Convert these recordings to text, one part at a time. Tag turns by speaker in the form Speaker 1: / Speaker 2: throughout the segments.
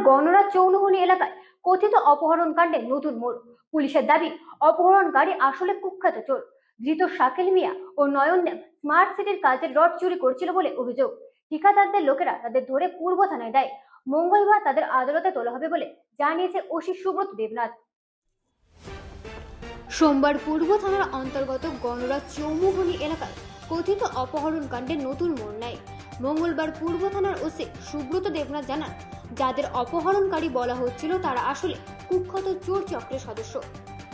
Speaker 1: গণরা চৌনহনি এলাকায় কথিত অপহরণ কাণ্ডে নতুন মোড়। পুলিশের দাবি, অপহরণকারী আসলে কুখ্যাত চোর। ধৃত শাকিল মিয়া ও নয়ন দেব স্মার্ট সিটির কাজের রড চুরি করছিল বলে অভিযোগ। ঠিকাদারদের লোকেরা তাদের ধরে পূর্ব থানায় দেয়। মঙ্গলবার তাদের আদালতে তোলা হবে বলে জানিয়েছে ওসি সুব্রত দেবনাথ। সোমবার পূর্ব থানার অন্তর্গত গণরা চৌমুহনী এলাকায় কথিত অপহরণ কাণ্ডে নতুন মোড় নেয়। মঙ্গলবার পূর্ব থানার ওসি সুব্রত দেবনাথ জানান, যাদের অপহরণকারী বলা হচ্ছিল তারা আসলে কুখ্যাত চোর চক্রের সদস্য।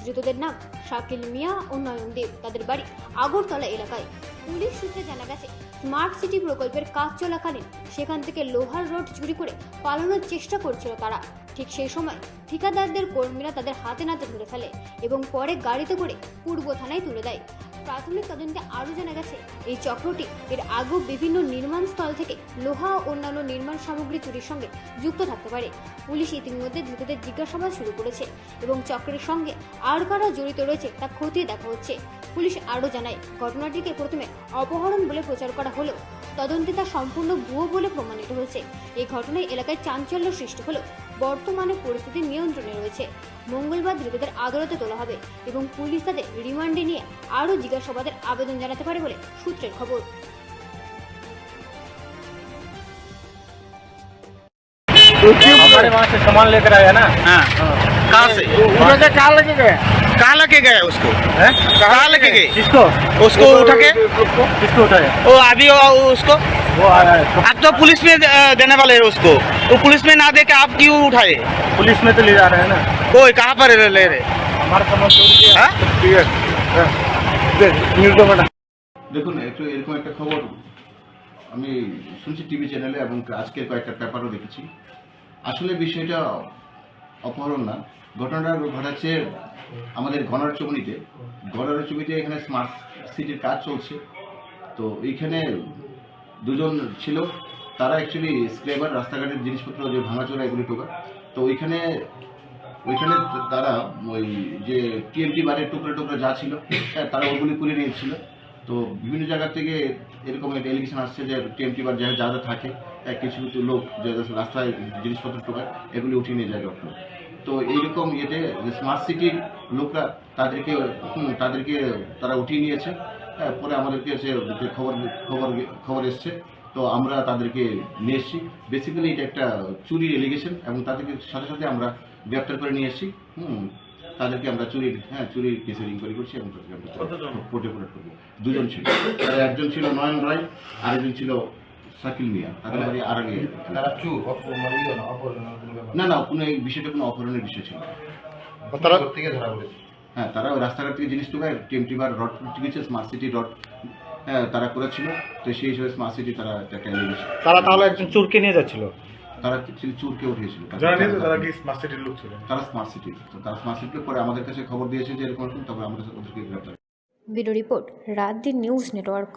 Speaker 1: ধৃতদের নাম শাকিল মিয়া ও নয়ন দেব। তাদের বাড়ি আগরতলা এলাকায়। পুলিশ সূত্রে জানা গেছে, স্মার্ট সিটি প্রকল্পের কাজ চলাকালীন সেখান থেকে লোহার রড চুরি করে পালানোর চেষ্টা করছিল তারা। ঠিক সেই সময় ঠিকাদারদের কর্মীরা তাদের হাতে নাতে ধরে ফেলে এবং পরে গাড়িতে করে পূর্ব থানায় তুলে দেয়। প্রাথমিক তদন্তে আরও জানা গেছে, এই চক্রটি এর আগেও বিভিন্ন নির্মাণ স্থল থেকে লোহা ও অন্যান্য নির্মাণ সামগ্রী চুরির সঙ্গে যুক্ত থাকতে পারে। পুলিশ ইতিমধ্যে ধৃতদের জিজ্ঞাসাবাদ শুরু করেছে এবং চক্রের সঙ্গে আর কারা জড়িত রয়েছে তা খতিয়ে দেখা হচ্ছে। পুলিশ আরও জানায়, ঘটনাটিকে প্রথমে অপহরণ বলে প্রচার করা হলেও তদন্তে তা সম্পূর্ণ ভুয়ো বলে প্রমাণিত হয়েছে। এই ঘটনায় এলাকায় চাঞ্চল্য সৃষ্টি হলেও বর্তমানে পরিস্থিতি নিয়ন্ত্রণে রয়েছে। মঙ্গলবার ধৃতদের আদালতে তোলা হবে এবং পুলিশ তাদের রিমান্ডে নিয়ে আরও জিজ্ঞাসাবাদের আবেদন জানাতে পারে বলে সূত্রের খবর।
Speaker 2: हमारे वहाँ से सामान लेकर आया ना।
Speaker 3: हाँ कहाँ से
Speaker 2: उधर से कहाँ लेके गए?
Speaker 3: कहाँ लेके गए उसको कहाँ लेके गए
Speaker 2: किसको
Speaker 3: उसको उठा के
Speaker 2: किसको उठाया?
Speaker 3: वो अभी उसको
Speaker 2: वो आया है।
Speaker 3: आप तो पुलिस में देने वाले हैं उसको, वो पुलिस में ना दे के आप क्यों उठाए?
Speaker 2: पुलिस में तो ले जा रहे हैं ना।
Speaker 3: कोई कहाँ पर ले रहे?
Speaker 2: हमारा सामान चोरी किया।
Speaker 3: हाँ?
Speaker 2: ठीक है। न्यूज़ दो बेटा।
Speaker 4: দেখুন একটু এরকম একটা খবর আমি শুনছি টিভি চ্যানেলে এবং আজকের কয়েকটা পেপারও দেখেছি। আসলে বিষয়টা অপহরণ না, ঘটনাটা ঘটাচ্ছে আমাদের গণরাচৌমুহনীতে। গণরাচৌমুহনীতে এখানে স্মার্ট সিটির কাজ চলছে। তো এইখানে দুজন ছিল, তারা অ্যাকচুয়ালি স্ক্রেবার, রাস্তাঘাটের জিনিসপত্র যে ভাঙাচোরা এগুলি টোকা। তো ওইখানে তারা ওই যে টিএমটি বারের টুকরা টুকরা যা ছিল তারা ওগুলি করে নিয়েছিল। তো বিভিন্ন জায়গা থেকে এরকম একটা এলিগেশন আসছে যে টিএমটি বার যা যা থাকে কিছু কিছু লোক যে রাস্তায় জিনিসপত্র টোকায় এগুলি উঠিয়ে নিয়ে যায় রক্ত। তো এইরকম ইয়েতে স্মার্ট সিটির লোকরা তাদেরকে তারা উঠিয়ে নিয়েছে। পরে আমাদেরকে সে খবর এসছে, তো আমরা তাদেরকে নিয়ে এসেছি। বেসিক্যালি এটা একটা চুরির এলিগেশন এবং তাদেরকে সাথে সাথে আমরা গ্রেপ্তার করে নিয়ে এসেছি। তাদেরকে আমরা চুরির কেসের ইনকোয়ারি করছি এবং কোর্টে প্রোভাইড করবো। দুজন ছিল, একজন ছিল নয়ন রায়, আরেকজন ছিল শাকিল মিয়া। তাদের বাড়ি আর আগে না কোনো এই বিষয়টা কোনো অপহরণের বিষয় ছিল। হ্যাঁ, তারা ওই রাস্তাঘাট থেকে জিনিস টোকায় টিএমটি বার রড গেছে, স্মার্ট সিটি রড তারা করেছিল। তো সেই হিসেবে স্মার্ট সিটি তারা একটা এলিগেশন।
Speaker 2: তারা তাহলে একজন চোরকে নিয়ে যাচ্ছিল।
Speaker 4: তারা চুরকে উঠিয়েছিল।
Speaker 2: তারা কি স্মার্ট সিটির লোক ছিল?
Speaker 4: তারা স্মার্ট সিটি। তো তারা স্মার্ট সিটির পরে আমাদের কাছে খবর দিয়েছে যে এরকম, তবে আমরা ওদেরকে গ্রেপ্তার।
Speaker 1: ভিডিও রিপোর্ট, রাত দিন নিউজ নেটওয়ার্ক।